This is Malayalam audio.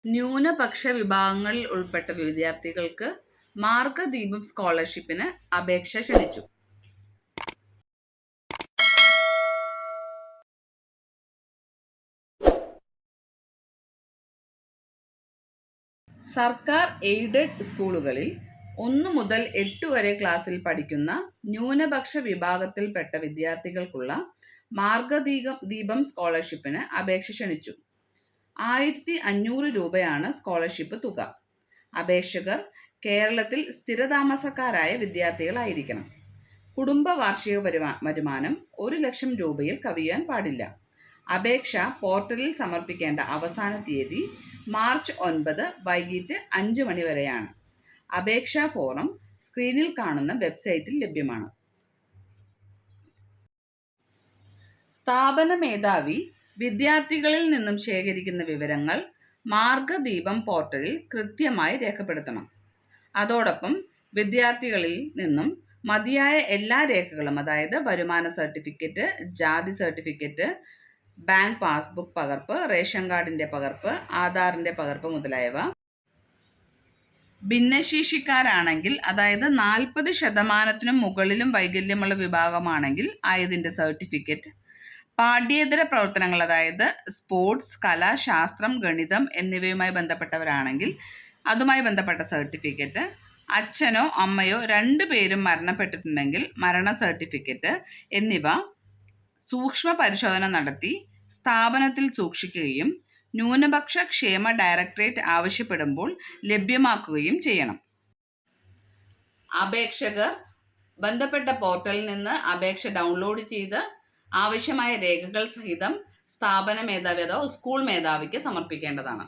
ന്യൂനപക്ഷ വിഭാഗങ്ങളിൽ ഉൾപ്പെട്ട വിദ്യാർത്ഥികൾക്ക് മാർഗദീപം സ്കോളർഷിപ്പിന് അപേക്ഷ ക്ഷണിച്ചു. സർക്കാർ എയ്ഡഡ് സ്കൂളുകളിൽ 1 മുതൽ 8 വരെ ക്ലാസ്സിൽ പഠിക്കുന്ന ന്യൂനപക്ഷ വിഭാഗത്തിൽപ്പെട്ട വിദ്യാർത്ഥികൾക്കുള്ള മാർഗദീപം സ്കോളർഷിപ്പിന് അപേക്ഷ ക്ഷണിച്ചു. 1500 രൂപയാണ് സ്കോളർഷിപ്പ് തുക. അപേക്ഷകർ കേരളത്തിൽ സ്ഥിരതാമസക്കാരായ വിദ്യാർത്ഥികളായിരിക്കണം. കുടുംബ വാർഷിക വരുമാനം 1 ലക്ഷം രൂപയിൽ കവിയാൻ പാടില്ല. അപേക്ഷ പോർട്ടലിൽ സമർപ്പിക്കേണ്ട അവസാന തീയതി മാർച്ച് 9 വൈകിട്ട് 5 മണി വരെയാണ്. അപേക്ഷാ ഫോറം സ്ക്രീനിൽ കാണുന്ന വെബ്സൈറ്റിൽ ലഭ്യമാണ്. സ്ഥാപന മേധാവി വിദ്യാർത്ഥികളിൽ നിന്നും ശേഖരിക്കുന്ന വിവരങ്ങൾ മാർഗദീപം പോർട്ടലിൽ കൃത്യമായി രേഖപ്പെടുത്തണം. അതോടൊപ്പം വിദ്യാർത്ഥികളിൽ നിന്നും മതിയായ എല്ലാ രേഖകളും, അതായത് വരുമാന സർട്ടിഫിക്കറ്റ്, ജാതി സർട്ടിഫിക്കറ്റ്, ബാങ്ക് പാസ്ബുക്ക് പകർപ്പ്, റേഷൻ കാർഡിൻ്റെ പകർപ്പ്, ആധാറിൻ്റെ പകർപ്പ് മുതലായവ, ഭിന്നശേഷിക്കാരാണെങ്കിൽ അതായത് 40% മുകളിലും വൈകല്യമുള്ള വിഭാഗമാണെങ്കിൽ ആയതിൻ്റെ സർട്ടിഫിക്കറ്റ്, പാഠ്യേതര പ്രവർത്തനങ്ങൾ അതായത് സ്പോർട്സ്, കല, ശാസ്ത്രം, ഗണിതം എന്നിവയുമായി ബന്ധപ്പെട്ടവരാണെങ്കിൽ അതുമായി ബന്ധപ്പെട്ട സർട്ടിഫിക്കറ്റ്, അച്ഛനോ അമ്മയോ 2 പേരും മരണപ്പെട്ടിട്ടുണ്ടെങ്കിൽ മരണ സർട്ടിഫിക്കറ്റ് എന്നിവ സൂക്ഷ്മ പരിശോധന നടത്തി സ്ഥാപനത്തിൽ സൂക്ഷിക്കുകയും ന്യൂനപക്ഷ ക്ഷേമ ഡയറക്ടറേറ്റ് ആവശ്യപ്പെടുമ്പോൾ ലഭ്യമാക്കുകയും ചെയ്യണം. അപേക്ഷകർ ബന്ധപ്പെട്ട പോർട്ടലിൽ നിന്ന് അപേക്ഷ ഡൗൺലോഡ് ചെയ്ത് ആവശ്യമായ രേഖകൾ സഹിതം സ്ഥാപന മേധാവി അഥവാ സ്കൂൾ മേധാവിക്ക് സമർപ്പിക്കേണ്ടതാണ്.